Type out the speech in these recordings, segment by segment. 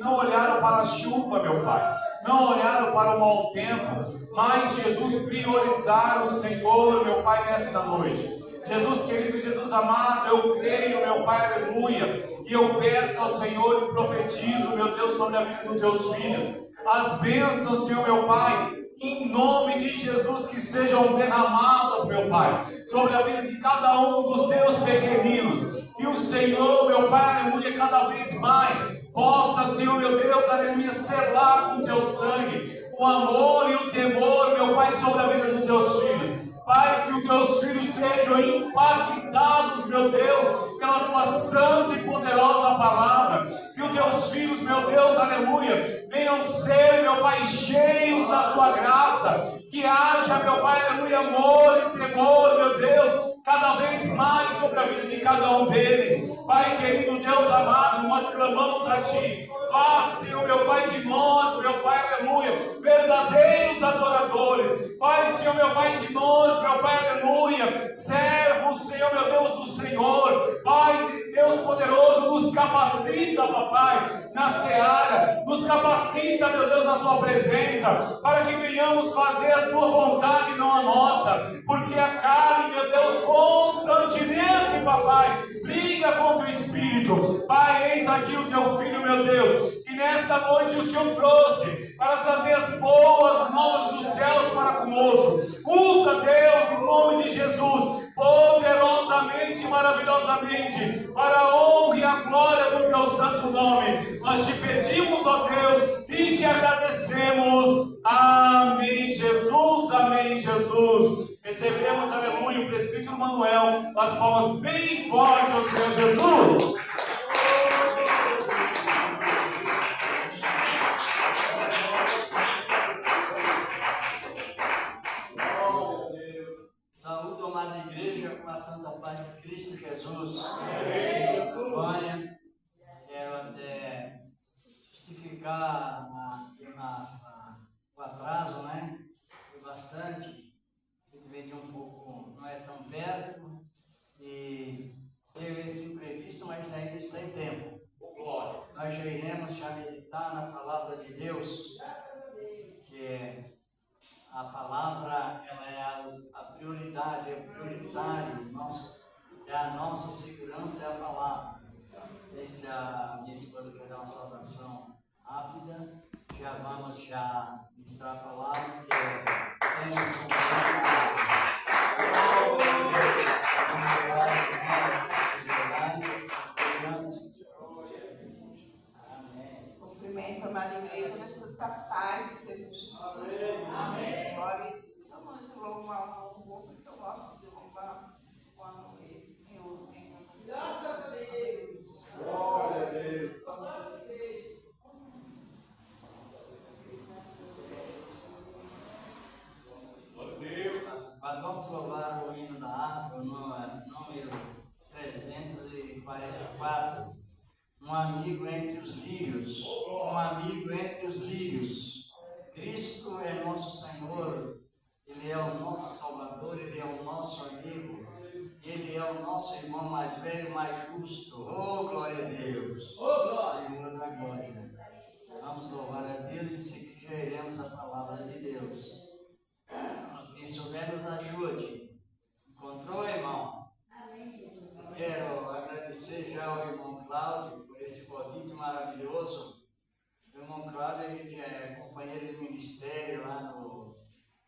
não olharam para a chuva, meu Pai, não olharam para o mau tempo, mas, Jesus, priorizaram o Senhor, meu Pai, nesta noite. Jesus querido, Jesus amado, eu creio, meu Pai, aleluia, e eu peço ao Senhor e profetizo, meu Deus, sobre a vida dos teus filhos, as bênçãos, Senhor, meu Pai, em nome de Jesus, que sejam derramadas, meu Pai, sobre a vida de cada um dos teus pequeninos, que o Senhor, meu Pai, aleluia, cada vez mais possa, Senhor, meu Deus, aleluia, selar com o teu sangue o amor e o temor, meu Pai, sobre a vida dos teus filhos. Pai, que os teus filhos sejam impactados, meu Deus, pela tua santa e poderosa palavra. Que os teus filhos, meu Deus, aleluia, venham ser, meu Pai, cheios da tua graça. Que haja, meu Pai, aleluia, amor e temor, meu Deus, cada vez mais sobre a vida de cada um deles. Pai querido, Deus amado, nós clamamos a Ti. Faz, Senhor, meu Pai, de nós, meu Pai, aleluia, verdadeiros adoradores. Faz, Senhor, meu Pai, de nós, meu Pai, aleluia, servos, Senhor, meu Deus do Senhor. Pai, Deus poderoso, nos capacita, papai, na seara, nos capacita, meu Deus, na tua presença, para que venhamos fazer a tua vontade, não a nossa, porque a carne, meu Deus, constantemente, papai, briga contra o Espírito. Pai, eis aqui o teu filho, meu Deus, que nesta noite o Senhor trouxe para trazer as boas novas dos céus para conosco. Usa, Deus, em nome de Jesus, poderosamente, maravilhosamente, para a honra e a glória do teu santo nome. Nós te pedimos, ó Deus, e te agradecemos. Amém, Jesus, amém, Jesus. Recebemos, aleluia, o presbítero Manuel, as palmas bem fortes ao Senhor Jesus. Saúde, amada igreja, com a santa paz de Cristo Jesus. Amém. Glória. Quero até justificar o atraso, né? Foi bastante. A gente veio de um pouco, não é tão perto. E teve esse imprevisto, mas ainda está em tempo. Glória. Nós já iremos meditar na palavra de Deus, que é a palavra, ela é a prioridade, é prioritário, é a nossa segurança, é a palavra. Se a minha esposa quer dar uma saudação rápida, já vamos ministrar a palavra, que temos Amém. Cumprimento a amada igreja nessa paz de ser justiça. Amém. Glória a Deus. Vamos louvar um pouco, porque eu gosto de louvar quando eu tenho. Graças a Deus. Glória a Deus. Glória a vocês. Glória a Deus. Mas vamos louvar o hino da harpa, número 344. Um amigo entre os lírios, um amigo entre os lírios. Cristo é nosso Senhor, Ele é o nosso Salvador, Ele é o nosso amigo, Ele é o nosso irmão mais velho, mais justo. Oh, glória a Deus! Oh, Senhor da glória! Vamos louvar a Deus e em seguida iremos a palavra de Deus. Quem souber nos ajude. Encontrou, irmão? Quero agradecer já ao irmão Cláudio por esse convite maravilhoso. O irmão Cláudio, a gente é companheiro de ministério lá no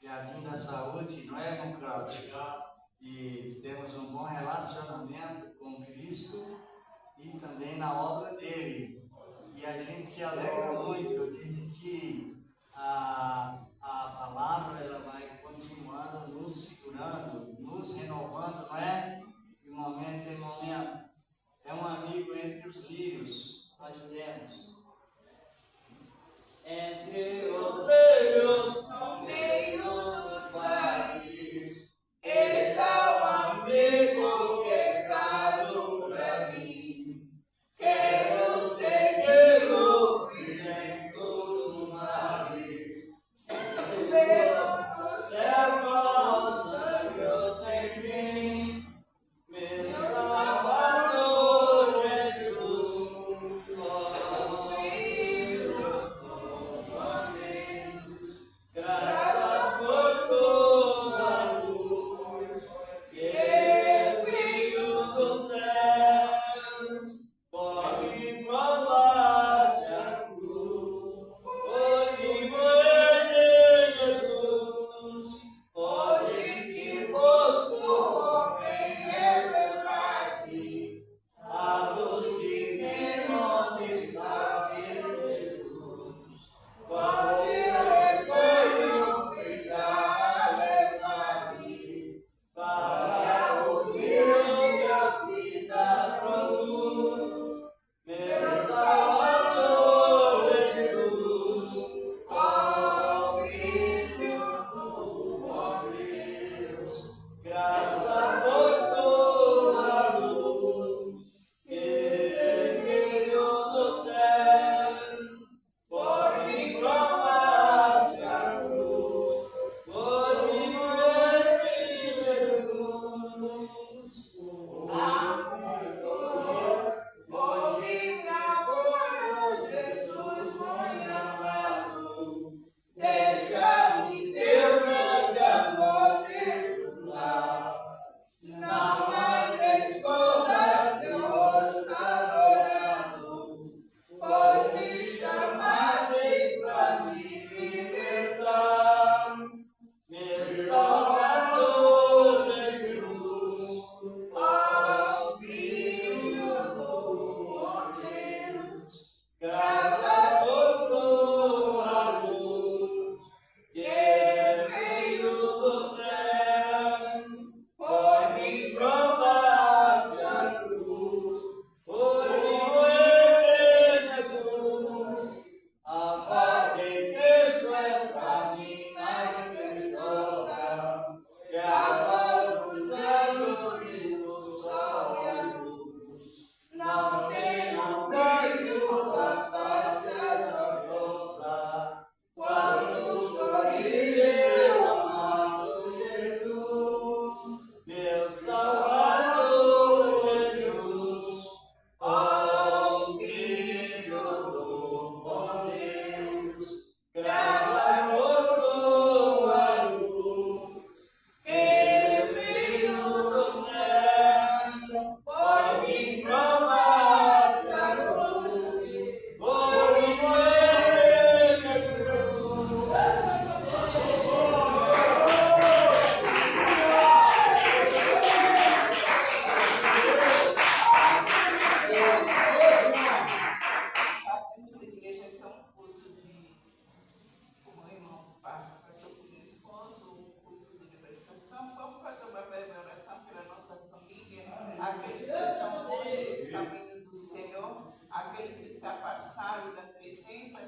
Jardim da Saúde, não é, irmão Cláudio? E temos um bom relacionamento com Cristo e também na obra dele. E a gente se alegra muito, diz que a palavra ela vai continuando nos segurando, nos renovando, não é? De momento em momento. É um amigo entre os lírios, nós temos. Entre os lírios, no meio dos vales, está um amigo que é caro para mim. Quero segui-lo e sem Essa igreja é um culto de, como o irmão passou por meu esposo, um culto de libertação. Vamos fazer uma breve oração pela nossa família, aqueles que estão hoje nos caminhos do Senhor, aqueles que se afassaram da presença.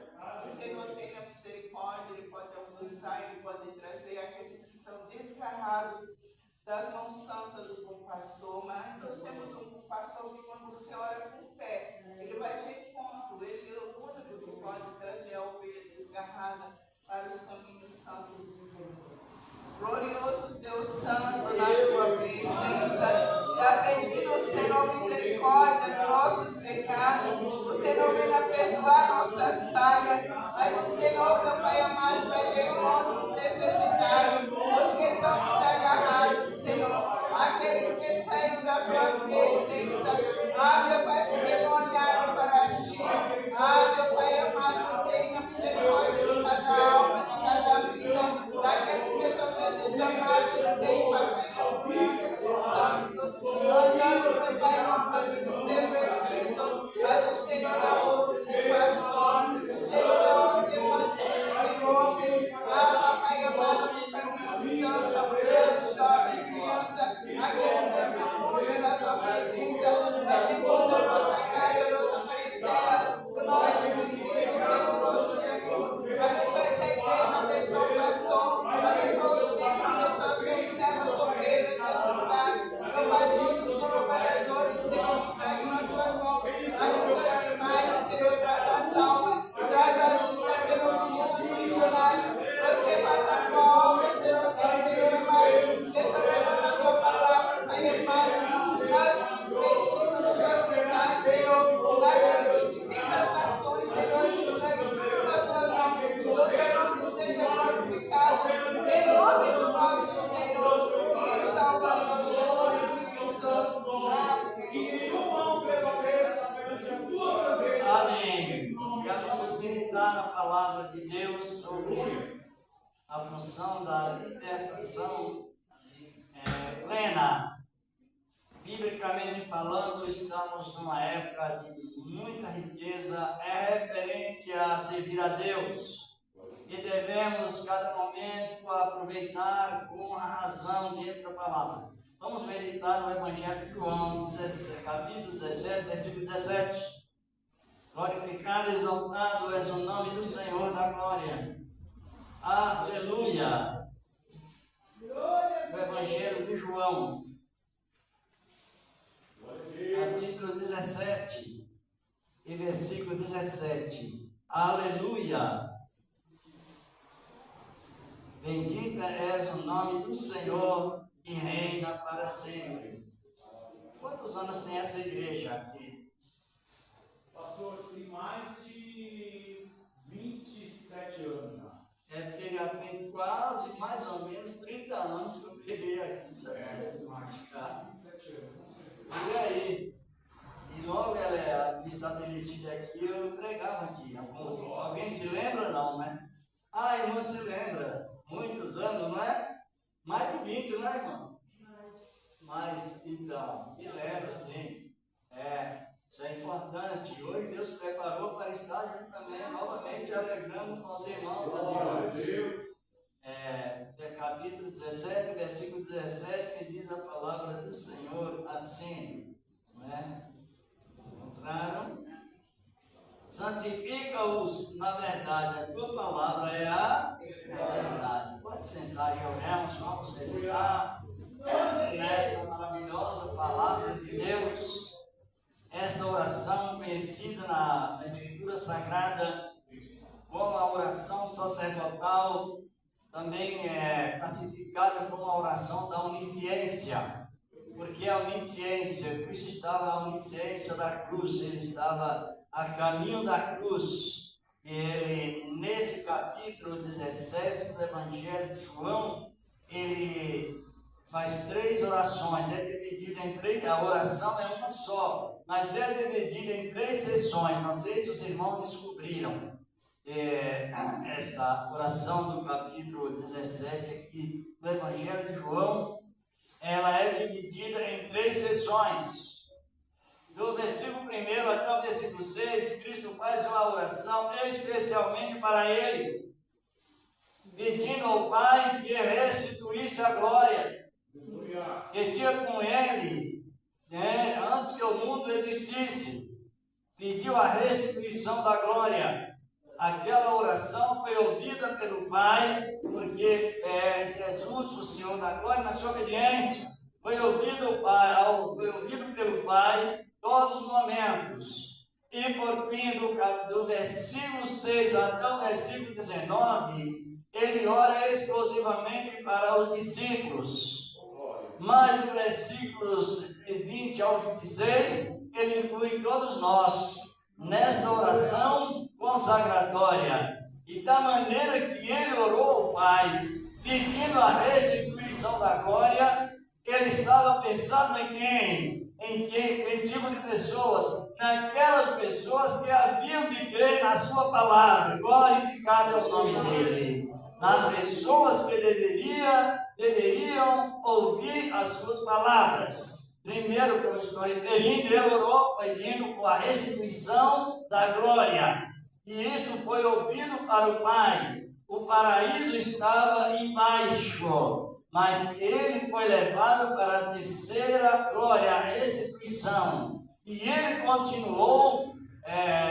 O Senhor tenha misericórdia, Ele pode alcançar, Ele pode trazer aqueles que são desgarrados das mãos santas do bom pastor. Mas nós temos um bom pastor que, quando você ora com fé, ele vai de encontro, ele é o único que pode trazer a ovelha desgarrada para os caminhos santos do Senhor. Glorioso Deus Santo, na tua presença, já pedindo o Senhor misericórdia dos nossos pecados, o Senhor venha perdoar nossa saga, mas o Senhor, meu Pai amado, vai de encontro os necessitados, os que estão desagarrados, Senhor, aqueles que saíram da tua presença. Ah, meu Pai, porque não olharam para ti. Ah, meu Pai amado, tenha misericórdia de cada alma, de cada vida, daqueles que são Jesus amados, sem Pai, andando, meu Pai, no caminho pervertido, mas o Senhor é o que faz nós, o Senhor é o que pode esse nome. Ah, Pai amado, no caminho santo, mulheres, jovens, crianças, aqueles que estão longe da tua presença, vai de encontro à nossa casa, à nossa parentela, os nossos vizinhos, Senhor, nossos amigos. Abençoa essa igreja, abençoa o pastor, abençoa os filhos, abençoa os servos, obreiros, nosso Pai. Meu Pai, todos os colaboradores, Senhor, entregue nas suas mãos. Abençoa esse bairro, Senhor, traz as almas, traz as vidas, Senhor, dos missionários. Deus que faz a tua obra, Senhor, Senhor amado, que sobrevando a tua palavra, Pai amado, traz os presídios nos hospitais, Senhor, traz as visitas nações, Senhor, e entrega tudo nas suas mãos. O teu nome seja glorificado, em nome do nosso Senhor e Salvador Jesus Cristo. Amém. Já vamos meditar na palavra de Deus sobre a função da libertação plena. Biblicamente falando, estamos numa época de muita riqueza, referente a servir a Deus. E devemos, cada momento, aproveitar com a razão dentro da palavra. Vamos meditar no Evangelho de João, capítulo 17, versículo 17. Glorificado e exaltado és o nome do Senhor da glória. Aleluia! O Evangelho de João, capítulo 17 e versículo 17. Aleluia! Bendito és o nome do Senhor que reina para sempre. Quantos anos tem essa igreja aqui? Pastor, tem mais de 27 anos já. É porque já tem quase, mais ou menos, 30 anos que eu peguei aqui, sabe? Mais de 27 anos, com certeza. E aí? E logo ela é estabelecida aqui, eu pregava aqui. Alguém se lembra ou não, né? Ah, a irmã se lembra. Muitos anos, não é? Mais de 20, não é, irmão? Mas, então, me lembro, sim. Isso é importante. Hoje Deus preparou para estar junto também, novamente, alegrando com os irmãos, as irmãs. Capítulo 17, versículo 17, que diz a palavra do Senhor assim, não é? Encontraram? Santifica-os na verdade, a tua palavra é a verdade. Pode sentar e oremos, vamos meditar nesta maravilhosa palavra de Deus. Esta oração conhecida na Escritura Sagrada como a oração sacerdotal, também é classificada como a oração da onisciência, porque a onisciência, Cristo estava à onisciência da cruz, ele estava a caminho da cruz. E ele, nesse capítulo 17 do Evangelho de João, ele faz 3 orações, é dividida em 3, a oração é uma só, mas é dividida em 3 sessões. Não sei se os irmãos descobriram esta oração do capítulo 17 aqui do Evangelho de João. Ela é dividida em 3 sessões. do versículo 1 até o versículo 6, Cristo faz uma oração especialmente para ele, pedindo ao Pai que restituísse a glória que tinha com ele, antes que o mundo existisse. Pediu a restituição da glória. Aquela oração foi ouvida pelo Pai, porque Jesus, o Senhor da glória, na sua obediência, foi ouvido pelo Pai todos os momentos. E por fim, do versículo 6 até o versículo 19, ele ora exclusivamente para os discípulos. Mas do versículos 20 ao 26, ele inclui todos nós nesta oração consagratória. E da maneira que ele orou ao Pai, pedindo a restituição da glória, ele estava pensando em quem? Em que tipo de pessoas? Naquelas pessoas que haviam de crer na sua palavra. Glorificado é o nome dele. Nas pessoas que deveriam ouvir as suas palavras. Primeiro, que eu estou referindo, ele orou pedindo por a restituição da glória. E isso foi ouvido para o Pai. O paraíso estava embaixo, mas ele foi levado para a terceira glória, a restituição. E ele continuou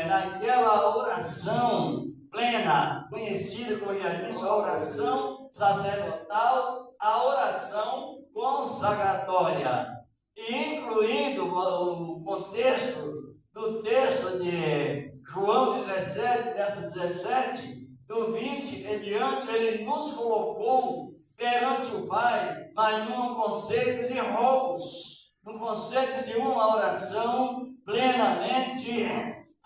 naquela oração plena, conhecida, como já disse, a oração sacerdotal, a oração consagratória, incluindo o contexto do texto de João 17, verso 17, do 20 em diante, ele nos colocou perante o Pai, mas num conceito de rogos, num conceito de uma oração plenamente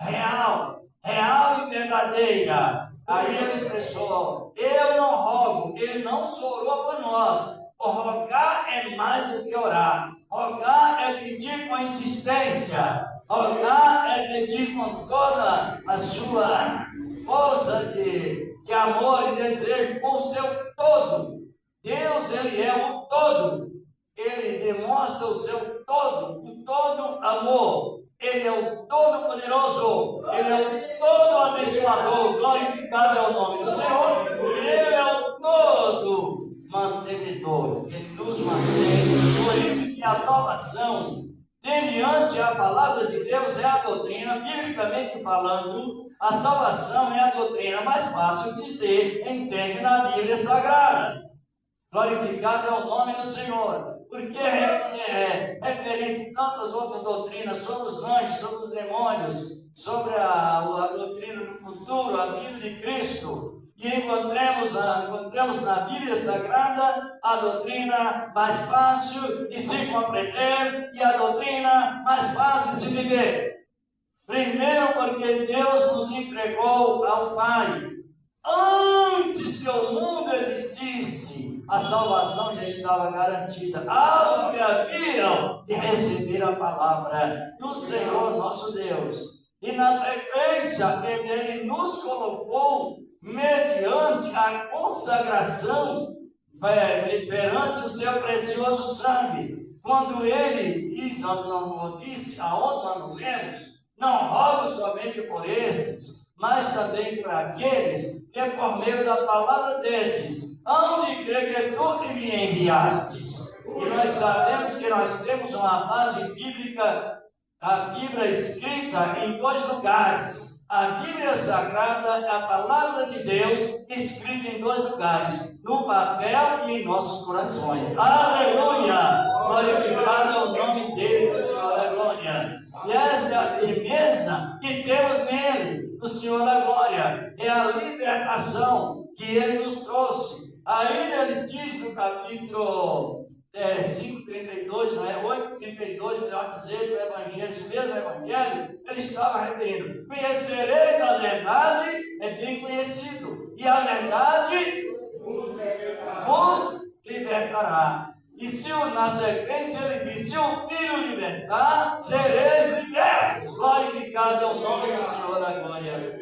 real e verdadeira. Aí ele expressou: eu não rogo, ele não só orou por nós. O rogar é mais do que orar. Rogar é pedir com insistência. Rogar é pedir com toda a sua força de amor e desejo, com o seu todo. Deus, ele é o todo. Ele demonstra o seu todo, o todo amor. Ele é o Todo-Poderoso, ele é o Todo-Abençoador, glorificado é o nome do Senhor, e ele é o Todo-Mantenedor, ele nos mantém. Por isso que a salvação, mediante a palavra de Deus, é a doutrina, biblicamente falando, a salvação é a doutrina mais fácil que você entende na Bíblia Sagrada. Glorificado é o nome do Senhor. Porque é referente a tantas outras doutrinas sobre os anjos, sobre os demônios, sobre a doutrina do futuro, a vida de Cristo. E encontramos na Bíblia Sagrada a doutrina mais fácil de se compreender e a doutrina mais fácil de se viver. Primeiro, porque Deus nos entregou ao Pai. Antes que o mundo existisse, a salvação já estava garantida aos que haviam de receber a palavra do Senhor nosso Deus. E na sequência, ele nos colocou mediante a consagração perante o seu precioso sangue. Quando ele diz, notícia, aonde nós não lemos, não rogo somente por estes, mas também por aqueles que por meio da palavra destes hão de crer que tu me enviastes. E nós sabemos que nós temos uma base bíblica, a Bíblia escrita em dois lugares. A Bíblia Sagrada é a palavra de Deus escrita em dois lugares, no papel e em nossos corações. Aleluia! Glorificado é o nome dele, do Senhor da glória. E esta é a firmeza que temos nele, do Senhor da glória. É a libertação que ele nos trouxe. Ainda ele diz no capítulo 5:32, não é? 8:32, melhor dizer, do Evangelho, esse mesmo Evangelho, ele estava referindo: conhecereis a verdade, é bem conhecido, e a verdade vos libertará. E se na sequência ele diz: se o Filho libertar, sereis libertos. Glorificado é o nome do Senhor da glória.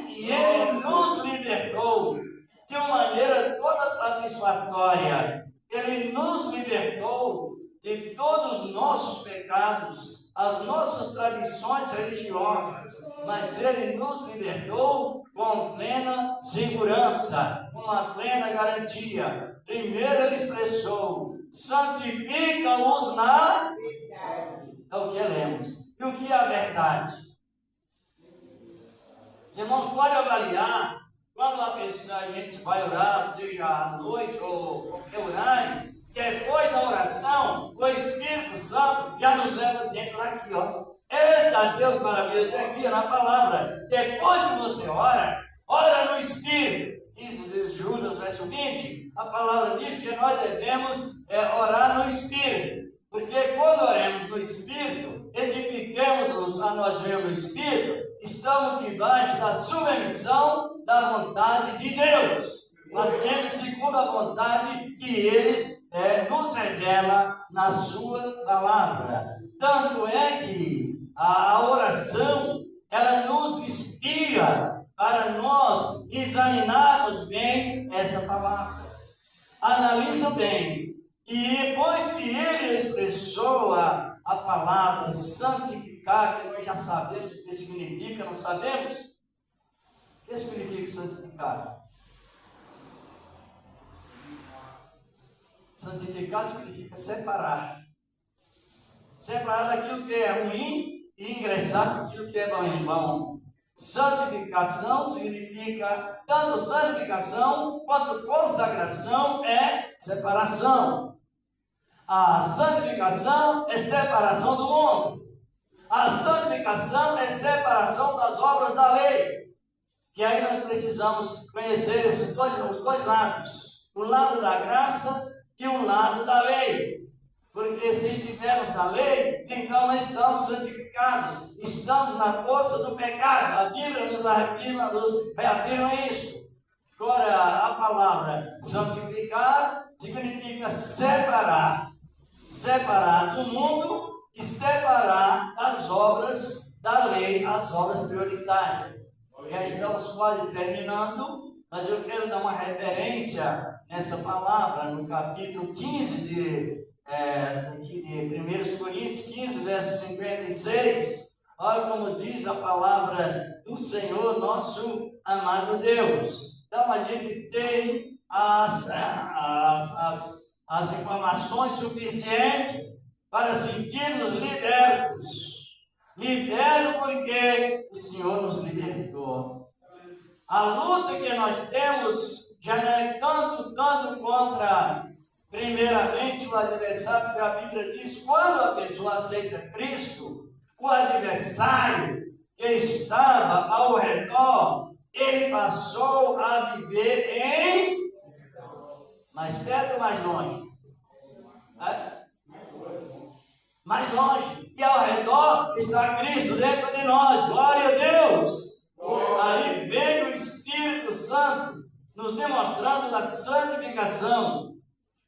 E ele nos libertou de uma maneira toda satisfatória. Ele nos libertou de todos os nossos pecados. as nossas tradições religiosas, mas Ele nos libertou com plena segurança, com uma plena garantia. Primeiro Ele expressou: santifica-os na verdade. É o que lemos. E o que é a verdade? Os irmãos podem avaliar quando a gente vai orar, seja à noite ou qualquer horário. Depois da oração, o Espírito Santo já nos leva dentro daqui, ó. Eita, Deus maravilhoso, isso aqui é na palavra. Depois que você ora no Espírito. Diz Judas, verso 20, a palavra diz que nós devemos orar no Espírito. Porque quando oramos no Espírito, edificamos-nos a nós mesmos no Espírito, estamos debaixo da submissão da vontade de Deus. Fazendo segundo a vontade que Ele nos revela na sua palavra. Tanto é que a oração, ela nos inspira para nós examinarmos bem essa palavra. Analisa bem. E depois que ele expressou a palavra santificar, que nós já sabemos o que significa, não sabemos? O que significa santificar? Santificar significa separar. Separar daquilo que é ruim e ingressar naquilo que é bom. Santificação significa, tanto santificação quanto consagração é separação. A santificação é separação do mundo. A santificação é separação das obras da lei. E aí nós precisamos conhecer os dois lados. O lado da graça e o lado da lei. Porque se estivermos na lei, então nós estamos santificados. Estamos na força do pecado. A Bíblia nos reafirma isto. Agora, a palavra santificar significa separar. Separar do mundo e separar das obras da lei, as obras prioritárias. Já estamos quase terminando, mas eu quero dar uma referência nessa palavra, no capítulo 15 de 1 Coríntios 15, verso 56. Olha como diz a palavra do Senhor, nosso amado Deus. Então a gente tem as informações suficientes para sentirmos libertos. Libertos porque o Senhor nos libertou. A luta que nós temos já não é tanto contra, primeiramente, o adversário, porque a Bíblia diz, quando a pessoa aceita Cristo, o adversário que estava ao redor, ele passou a viver em mais perto ou mais longe? Mais longe. E ao redor está Cristo dentro de nós. Glória a Deus. Aí vem o Espírito Santo nos demonstrando a santificação.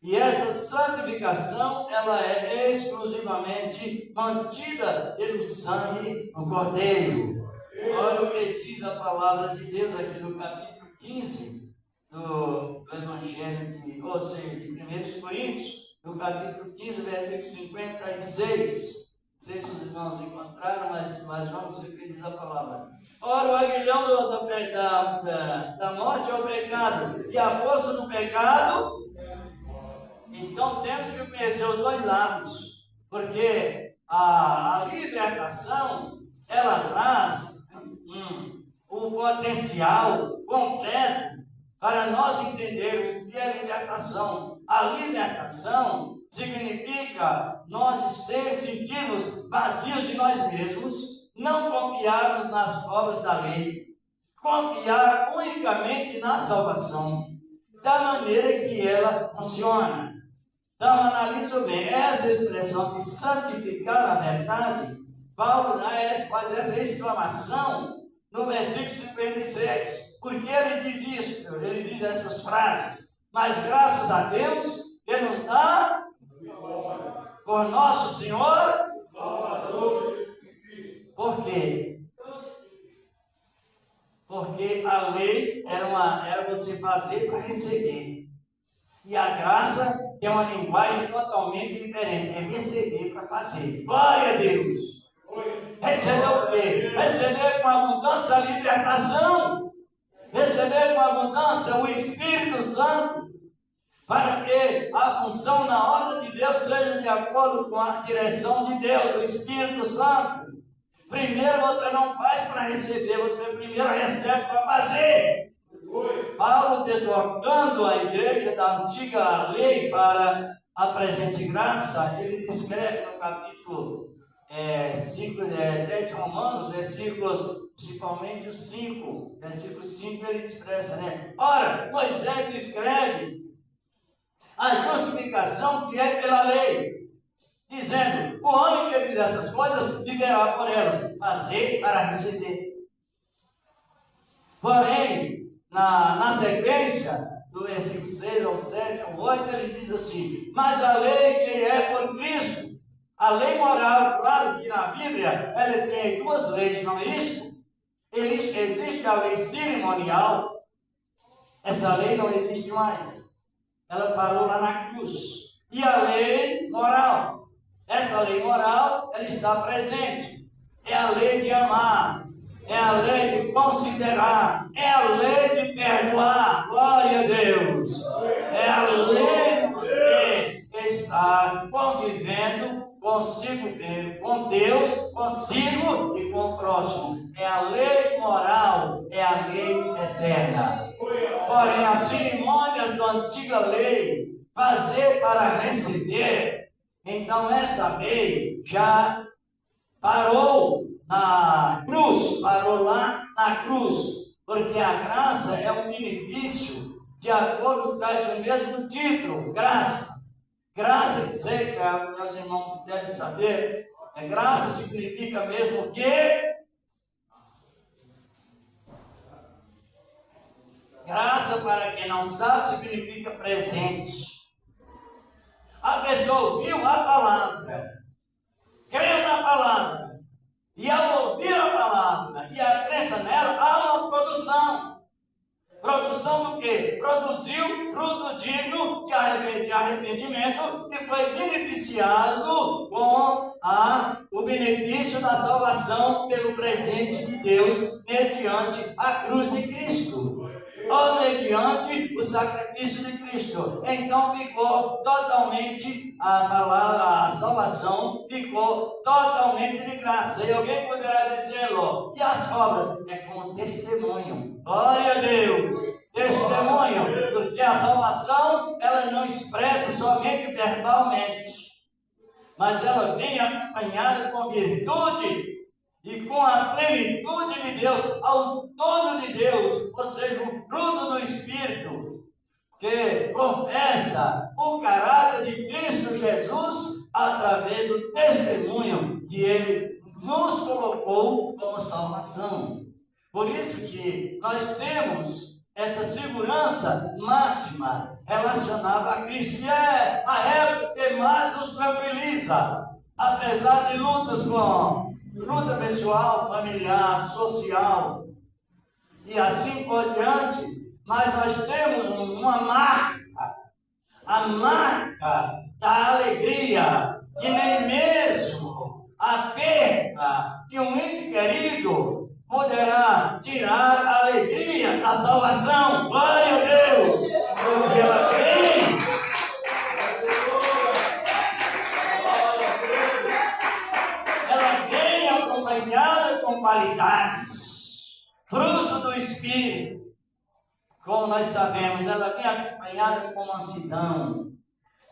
E esta santificação, ela é exclusivamente mantida pelo sangue do Cordeiro. Olha o que diz a palavra de Deus aqui no capítulo 15 do Evangelho de 1 Coríntios, no capítulo 15, versículo 56. Não sei se os irmãos encontraram, mas vamos ver o que diz a palavra. Ora, o aguilhão da morte é o pecado, e a força do pecado. Então temos que conhecer os dois lados, porque a libertação, ela traz o potencial completo para nós entendermos o que é libertação. A libertação significa nós sentirmos vazios de nós mesmos, não confiarmos nas obras da lei, confiar unicamente na salvação, da maneira que ela funciona. Então, analiso bem, essa expressão de santificar na verdade, Paulo faz essa exclamação no versículo 56, porque ele diz isso, ele diz essas frases, mas graças a Deus, que nos dá por nosso Senhor Salvador Jesus Cristo. Por quê? Porque a lei era você fazer para receber. E a graça é uma linguagem totalmente diferente. É receber para fazer. Glória a Deus! Receber o quê? Receber com abundância a libertação. Receber com abundância o Espírito Santo. Para que a função na obra de Deus seja de acordo com a direção de Deus, do Espírito Santo. Primeiro você não faz para receber, você primeiro recebe para fazer. Paulo, deslocando a igreja da antiga lei para a presente graça, ele descreve no capítulo 10 de Romanos, versículos, principalmente o 5, versículo 5, ele expressa, né? Ora, Moisés descreve a justificação que é pela lei, dizendo, o homem que fizer essas coisas viverá por elas, fazer para receber. Porém, na sequência, do versículo 6 ao 7 ao 8, ele diz assim, mas a lei que é por Cristo, a lei moral, claro que na Bíblia, ela tem duas leis, não é isso? Existe a lei cerimonial, essa lei não existe mais. Ela parou lá na cruz. E a lei moral. Esta lei moral, ela está presente. É a lei de amar. É a lei de considerar. É a lei de perdoar. Glória a Deus. É a lei de você estar convivendo consigo mesmo, com Deus, consigo e com o próximo. É a lei moral. É a lei eterna. Porém, as cerimônias da antiga lei, fazer para receber, então esta lei já parou na cruz, parou lá na cruz, porque a graça é um benefício, de acordo com o mesmo título, graça. Graça, dizer que meus irmãos devem saber, graça significa mesmo que graça, para quem não sabe, significa presente. A pessoa ouviu a palavra, creu na palavra, e ao ouvir a palavra e a crença nela, há uma produção. Produção do quê? Produziu fruto digno de arrependimento e foi beneficiado com o benefício da salvação pelo presente de Deus mediante a cruz de Cristo. Ou mediante o sacrifício de Cristo. Então ficou totalmente a salvação ficou totalmente de graça. E alguém poderá dizê-lo, e as obras? É como testemunho. Glória a Deus. Testemunho, porque a salvação ela não expressa somente verbalmente, mas ela vem acompanhada com virtude e com a plenitude de Deus, ao todo de Deus, ou seja, o fruto do Espírito, que confessa o caráter de Cristo Jesus através do testemunho que Ele nos colocou como salvação. Por isso que nós temos essa segurança máxima relacionada a Cristo, e é a época que mais nos tranquiliza, apesar de lutas luta pessoal, familiar, social e assim por diante, mas nós temos uma marca, a marca da alegria, que nem mesmo a perda de um ente querido poderá tirar a alegria da salvação. Glória a Deus, porque ela vem. Acompanhada com qualidades, fruto do Espírito, como nós sabemos, ela vem acompanhada com mansidão,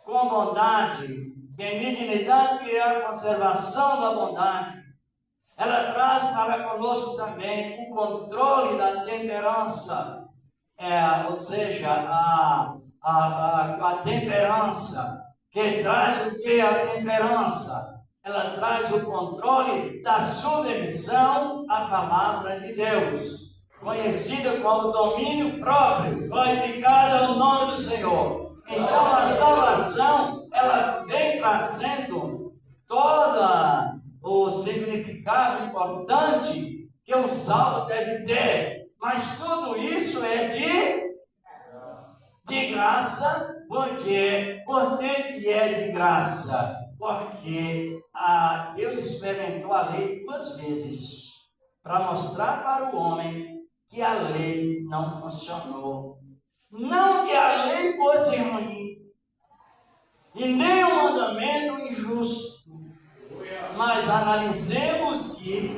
com bondade, benignidade, que é a conservação da bondade. Ela traz para conosco também o controle da temperança, ou seja, a temperança, que traz o que? A temperança. Ela traz o controle da submissão à palavra de Deus, conhecida como domínio próprio, glorificado é o nome do Senhor. Então a salvação, ela vem trazendo todo o significado importante que um salvo deve ter, mas tudo isso é de graça, porque é de graça. Porque Deus experimentou a lei 2 vezes para mostrar para o homem que a lei não funcionou. Não que a lei fosse ruim, e nem um mandamento injusto, mas analisemos que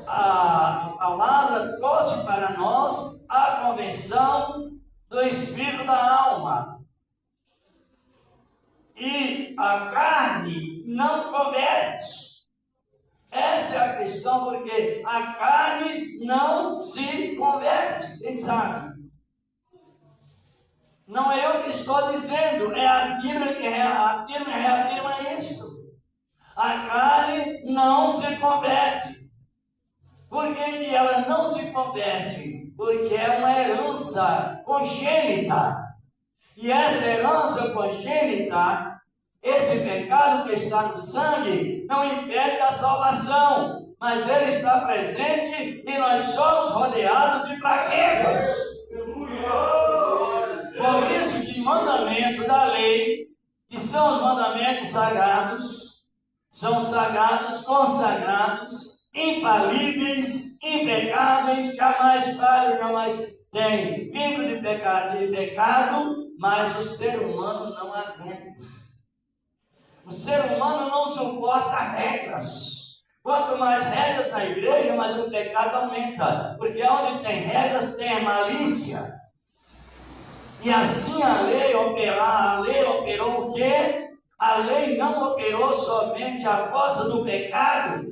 a palavra trouxe para nós a convenção do espírito da alma. E a carne não converte. Essa é a questão, porque a carne não se converte. Quem sabe? Não é eu que estou dizendo, é a Bíblia que reafirma isto. A carne não se converte. Por que ela não se converte? Porque é uma herança congênita. E essa herança congênita, esse pecado que está no sangue, não impede a salvação, mas ele está presente e nós somos rodeados de fraquezas. Por isso que o mandamento da lei, que são os mandamentos sagrados, são sagrados, consagrados, infalíveis, impecáveis, jamais falham, jamais tem vínculo de pecado, mas o ser humano não aguenta. O ser humano não suporta regras. Quanto mais regras na igreja, mais o pecado aumenta. Porque onde tem regras, tem malícia. E assim a lei operou o quê? A lei não operou somente a força do pecado,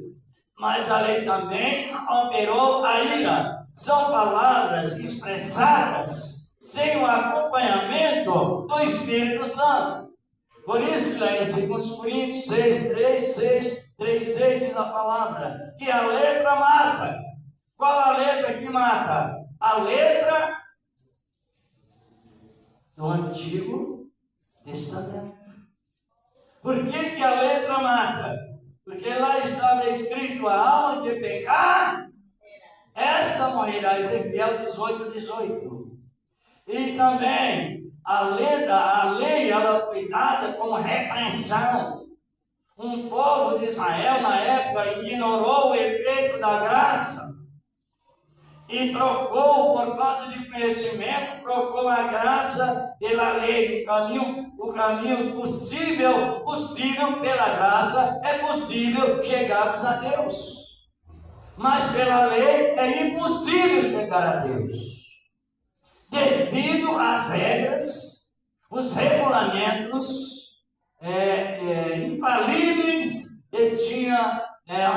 mas a lei também operou a ira. São palavras expressadas sem o acompanhamento do Espírito Santo. Por isso que lá em 2 Coríntios 6, 3, 6 diz a palavra que a letra mata. Qual a letra que mata? A letra do Antigo Testamento. Por que a letra mata? Porque lá estava escrito: a alma que pecar, esta morrerá. Ezequiel 18, 18. E também a lei ela foi dada como repreensão. Um povo de Israel na época ignorou o efeito da graça e trocou, por causa de conhecimento, trocou a graça pela lei. O caminho possível pela graça é possível chegarmos a Deus. Mas pela lei é impossível chegar a Deus. Devido às regras, os regulamentos infalíveis que tinha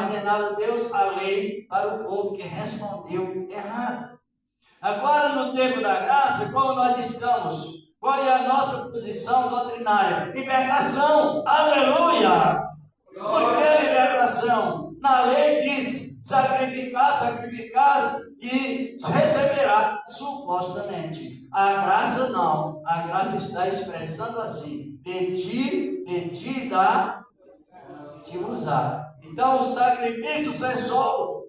ordenado Deus, a lei para o povo que respondeu errado. Agora, no tempo da graça, como nós estamos? Qual é a nossa posição doutrinária? Libertação! Aleluia! Por que libertação? Na lei diz: sacrificar e receberá, supostamente. A graça não. A graça está expressando assim: pedir, dá, te usar. Então o sacrifício cessou.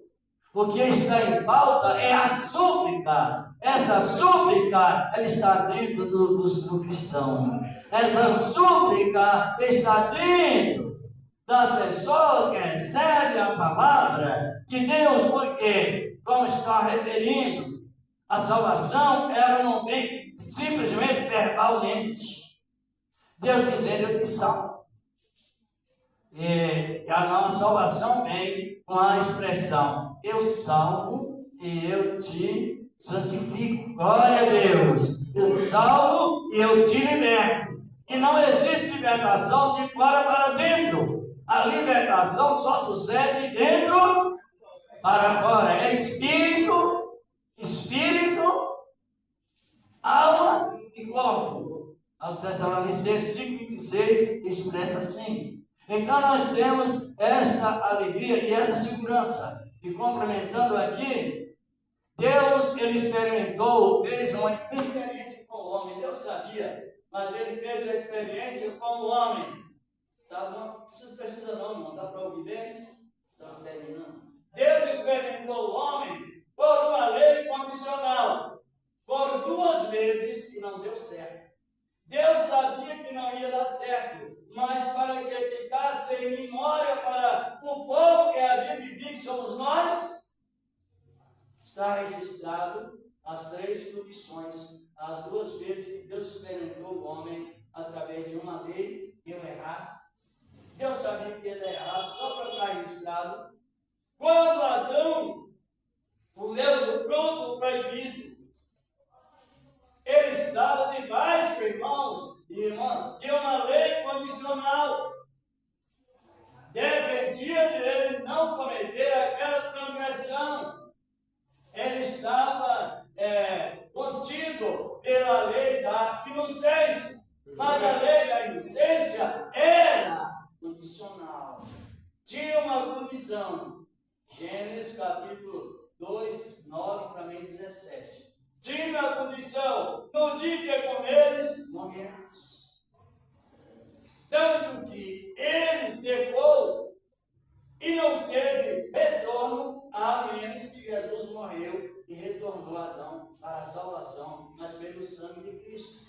O que está em pauta é a súplica. Esta súplica ela está dentro do cristão. Essa súplica está dentro das pessoas que recebem a palavra de Deus, porque, como está referindo, a salvação, ela não vem simplesmente verbalmente. Deus dizendo: eu te salvo. E a nossa salvação vem com a expressão: eu salvo e eu te santifico. Glória a Deus. Eu salvo e eu te liberto. E não existe libertação de fora para dentro. A libertação só sucede de dentro para fora. É espírito, alma e corpo. Aos Tessalonicenses 5,26 expressa assim. Então nós temos esta alegria e essa segurança. E complementando aqui, Deus, ele experimentou, fez uma experiência com o homem. Deus sabia, mas ele fez a experiência com o homem. Tá, não precisa não, irmão. Dá para ouvir bem? Estamos terminando. Deus experimentou o homem por uma lei condicional. Por 2 vezes e não deu certo. Deus sabia que não ia dar certo, mas para que ficasse 3 condições. As 2 vezes que Deus experimentou o homem através de uma lei, deu errado. Deus sabia que ia dar errado, só para ficar registrado. Quando Adão comeu do fruto proibido, ele estava debaixo, irmãos e irmãs, de uma lei condicional. Dependia de ele não cometer aquela transgressão. Ele estava contido pela lei da inocência. Mas a lei da inocência era condicional. Tinha uma condição. Gênesis capítulo 2, 9 para 17. Tinha a condição: no dia que comeres, morrerás. Tanto que ele pecou e não teve retorno, a menos que Jesus morreu e retornou a Adão para a salvação, mas pelo sangue de Cristo.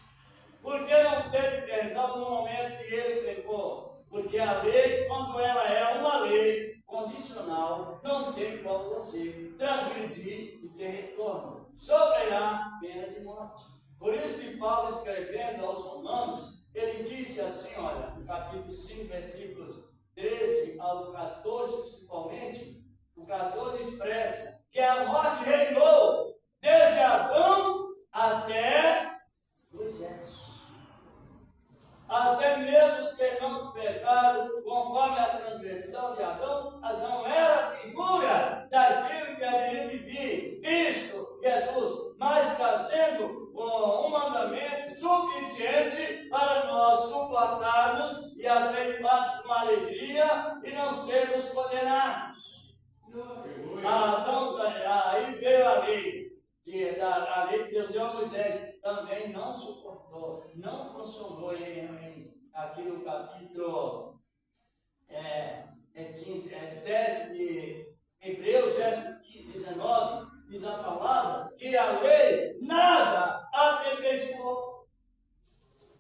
Por que não teve perdão no momento que ele pecou? Porque a lei, quando ela é uma lei condicional, não tem como você transgredir e ter retorno. Sofrerá pena de morte. Por isso que Paulo, escrevendo aos Romanos, ele disse assim, olha, no capítulo 5, versículos 13 ao 14, principalmente, o 14 expressa que a morte reinou desde Adão até Moisés. Até mesmo os que não pecaram, conforme a transgressão de Adão, Adão era a figura daquilo que haveria de vir, Cristo, Jesus, mas trazendo um mandamento suficiente para nós suportarmos e até em parte com alegria e não sermos condenados. Adão, aí veio a lei. A lei que Deus deu a Moisés também não suportou, não funcionou em aqui no capítulo 7 de Hebreus, verso 19, diz a palavra que a lei nada aperfeiçoou,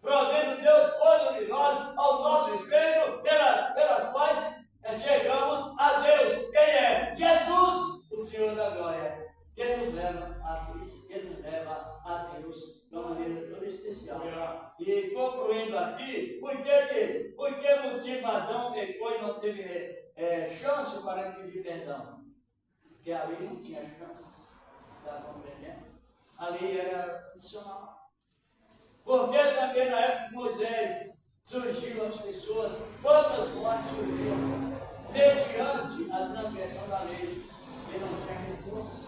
provendo Deus coisas de nós ao nosso respeito, pelas quais chegamos a Deus. Quem é? Jesus, o Senhor da glória. Que nos leva a Cristo, que nos leva a Deus de uma maneira toda especial. E concluindo aqui, por que motivo Adão pecou e não teve chance para pedir perdão? Porque a lei não tinha chance. Está compreendendo? A lei era condicional. Porque também na época de Moisés surgiram as pessoas, quantas mortes surgiram mediante a transgressão da lei, que não tinha retorno.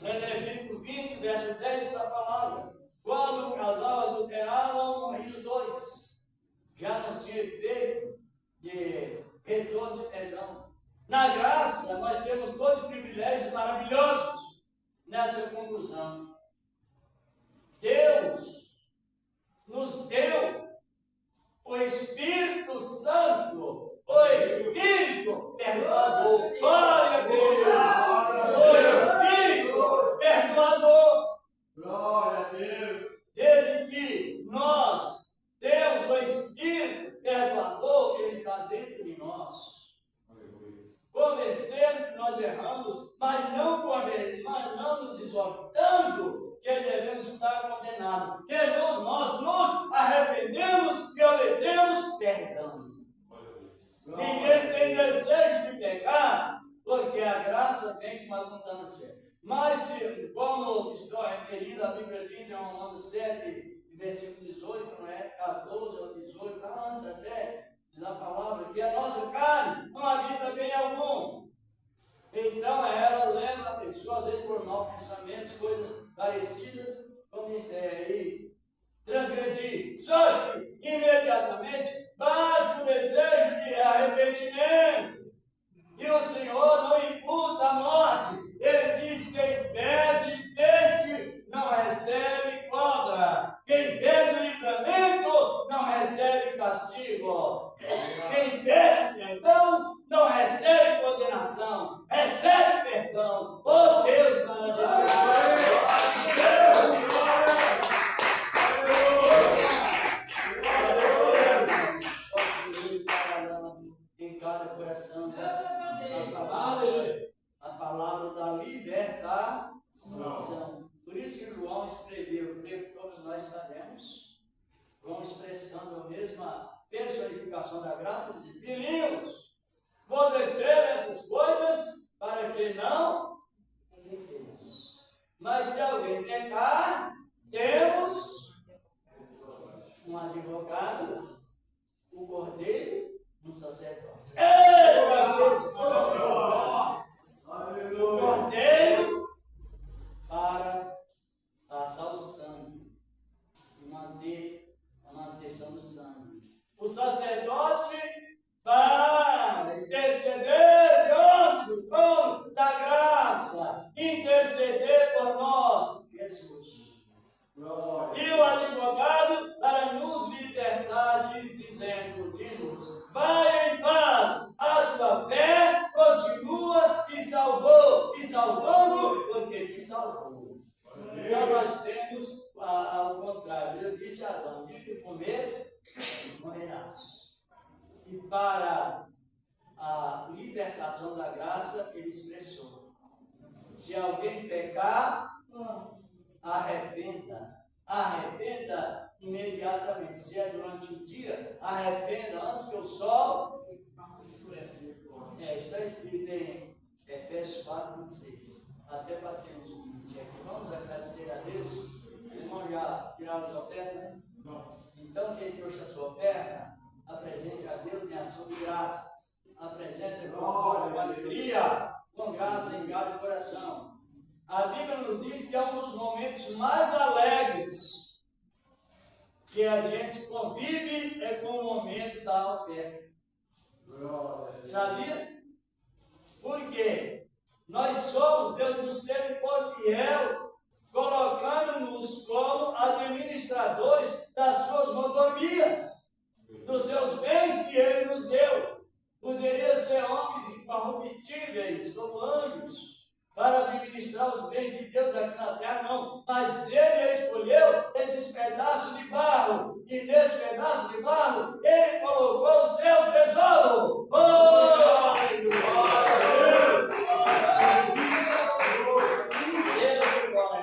No Levítico 20, verso 10 da palavra, quando o casal adulterava, morriam os 2. Já não tinha efeito de retorno de perdão. Na graça, nós temos 2 privilégios maravilhosos nessa conclusão. Deus nos deu o Espírito Santo, o Espírito perdoador. Glória a Deus! O Espírito perdoador. Glória a Deus! Desde que nós temos o Espírito perdoador, ele está dentro de nós. Convencendo que nós erramos, mas não nos exortando que devemos estar condenados. Que nós nos arrependemos e obtemos perdão. Ninguém tem desejo de pecar, porque a graça vem com uma abundância. Mas, como estou referindo, a Bíblia diz em Romanos 7, versículo 18, não é? 14 ou 18, antes até, diz a palavra, que a nossa carne não habita bem algum. Então, ela leva a pessoa, às vezes, por maus pensamentos, coisas parecidas, como isso aí, transgredir. Só que, imediatamente, bate o desejo de arrependimento. E o Senhor não imputa a morte. Ele diz: quem pede peixe não recebe cobra. Quem pede livramento não recebe castigo. Quem pede perdão não recebe condenação. Recebe perdão. Oh Deus maravilhoso! escrever, eu creio que todos nós sabemos, vão expressando a mesma personificação da graça, de filhinhos, vos escrevo essas coisas para que não pequeis. Mas se alguém pecar, temos um advogado, o Cordeiro, um sacerdote. Eita Deus! O Cordeiro para passar o sangue e manter a manutenção do sangue. O sacerdote para interceder diante do trono da graça, interceder por nós, Jesus. E o advogado para nos libertar, dizendo, diz-nos, vai em paz, a tua fé continua, te salvando, porque te salvou. Então nós temos ao contrário. Eu disse a Adão, vive comeres, morrerás. E para a libertação da graça, ele expressou: se alguém pecar, arrependa imediatamente. Se é durante o dia, arrependa antes que o sol escureça. Está escrito em Efésios 4, 26. Até passemos um minutinho aqui. Vamos agradecer a Deus. Os irmãos já tiraram as ofertas? Então, quem trouxe a sua oferta, apresente a Deus em ação de graças. Apresente com alegria, com graça em cada coração. A Bíblia nos diz que é um dos momentos mais alegres que a gente convive é com o momento da oferta. Sabia? Por quê? Nós somos, Deus nos teve por fiel, colocando-nos como administradores das suas mordomias, dos seus bens que Ele nos deu. Poderia ser homens incorruptíveis, como anjos, para administrar os bens de Deus aqui na terra, não. Mas Ele escolheu esses pedaços de barro, e nesse pedaço de barro, Ele colocou o seu tesouro.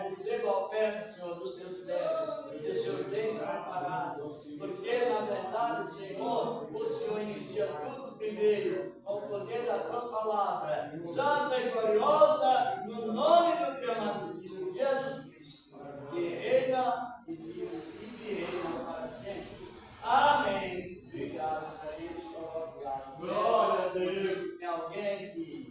Receba a oferta, Senhor, dos teus servos, que o Senhor tem preparado, porque na verdade, Senhor, o Senhor inicia tudo primeiro, com o poder da tua palavra, santa e gloriosa, no nome do teu amado Filho Jesus Cristo, que reina e vive e reina para sempre. Amém. E graças a Deus, glória. Glória a Deus. Se tem alguém que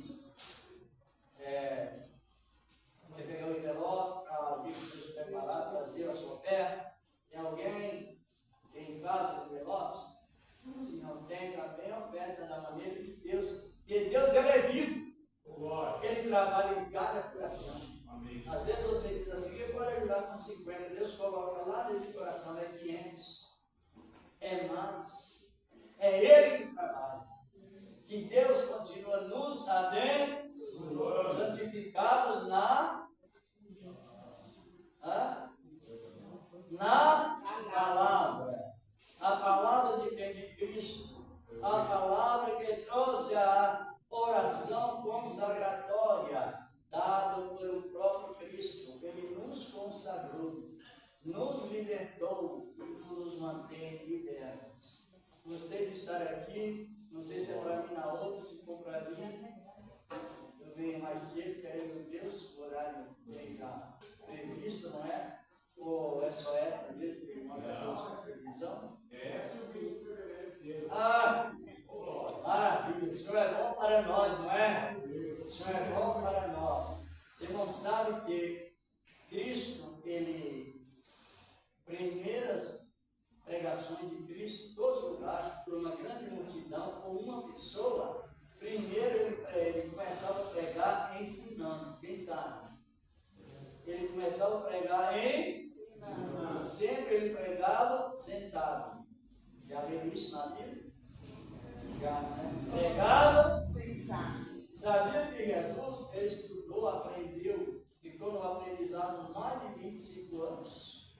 vai pegar o envelope para alguém que esteja preparado, trazer a sua oferta. Tem alguém que tem em casa os envelopes? Se não tem, também oferta da maneira de Deus. Porque Deus ele é vivo. Ele trabalha em cada coração. Amém. Às vezes você diz assim, eu pode ajudar com 50. Deus coloca lá dentro do coração, é 500. É mais. É Ele que trabalha. Que Deus continua nos abençoando, santificados na palavra. A palavra de quem? De Cristo. A palavra que trouxe a oração consagratória, dada pelo próprio Cristo. Ele nos consagrou, nos libertou e nos mantém libertos. Gostei de estar aqui. Não sei se é para mim na outra, se for para mim. Eu venho mais cedo, querendo Deus, o horário bem já previsto, não é? Ou é só essa mesmo, que ele manda a supervisão? Essa eu vi no fevereiro. Maravilha, o Senhor é bom para nós, não é? O Senhor é bom para nós. Você não sabe que Cristo, ele, primeiras pregações de Cristo, em todos os lugares, por uma grande multidão, por uma pessoa, primeiro ele começava a pregar ensinando, quem sabe? Ele começava a pregar ensinando, sempre ele pregava sentado. Já leu isso na Bíblia? Já, né? Pregava sentado. Sabia que Jesus ele estudou, aprendeu, ficou no aprendizado mais de 25 anos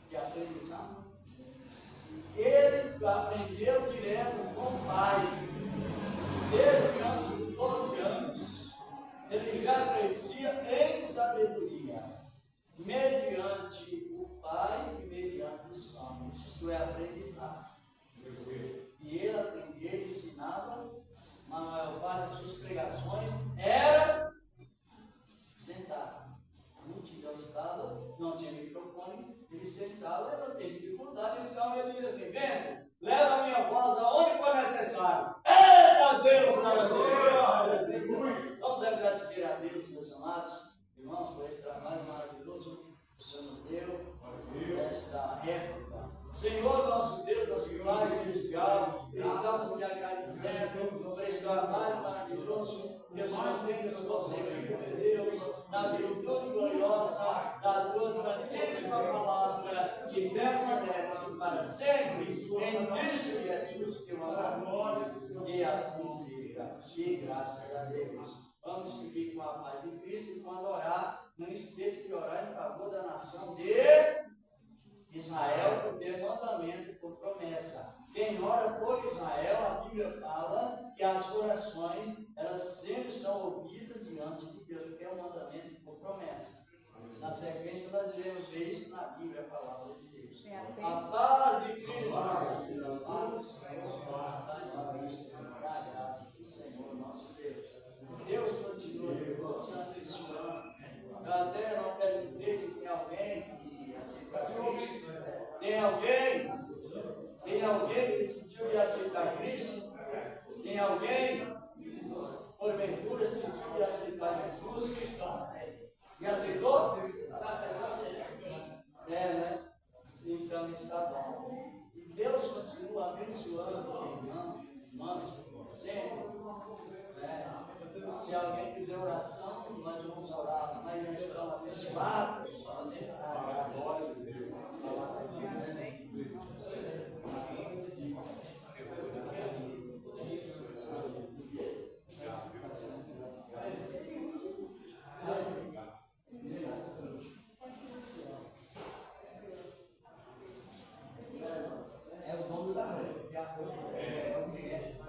de aprendizado. Ele aprendeu direto com o Pai, desde antes de 12 anos. Ele já crescia em sabedoria, mediante mediante o Pai e mediante os homens. Isto é aprendizado. E ele ensinava, a maior parte das suas pregações era sentado. A multidão estava, não tinha microfone, ele sentava, ele não teve dificuldade, então ele dizia assim: vento, leva a minha voz aonde for necessário. Eita Deus, glória a Deus! Vamos agradecer a Deus, meus amados irmãos, por esse trabalho maravilhoso que o Senhor nos deu nesta época. Senhor, nosso Deus, nosso Pai celestial, estamos te agradecendo por esse trabalho maravilhoso que o Senhor tem nos concedido, meu Deus, na virtude gloriosa da tua santíssima palavra, que permanece para sempre em Cristo Jesus, teu amor, e assim seja. E graças a Deus. Vamos pedir com a paz de Cristo e quando orar, não esqueça de orar em favor da nação de Israel, por ter mandamento por promessa. Quem ora por Israel, a Bíblia fala que as orações, elas sempre são ouvidas diante de Deus, porque é um mandamento por promessa. Na sequência, nós iremos ver isso na Bíblia, a palavra de Deus. A paz de Cristo, a paz do Senhor, a graça do Senhor, nosso Deus. Deus continua usando este ano. Eu até não perguntei se tem alguém que aceitar Cristo. Tem alguém que decidiu de aceitar Cristo? Tem alguém, porventura, decidiu de aceitar Jesus? E aceitou? Né? Então está bom. E Deus continua abençoando os irmãos, sempre. Se alguém quiser oração, nós vamos orar, mas já estão abençoados. Glória a Deus. É o dono da rede, de acordo com objeto.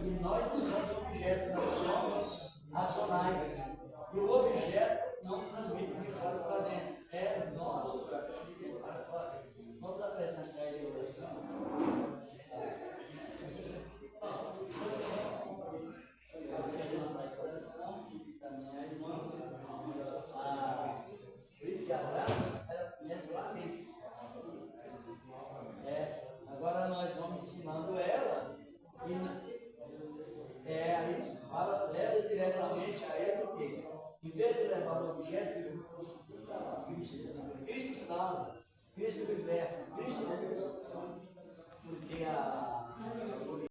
E nós não somos objetos, nós somos racionais. E o objeto não transmite de fora para dentro. É nosso coração de dentro para fora. Vamos apresentar ele a oração. Também a irmã, a Cris e a Graça, ela conhece lá dentro. Agora nós vamos ensinando ela. Aí fala, leva diretamente a ele, porque em vez de levar o objeto, Cristo salva, Cristo liberta, Cristo é a solução.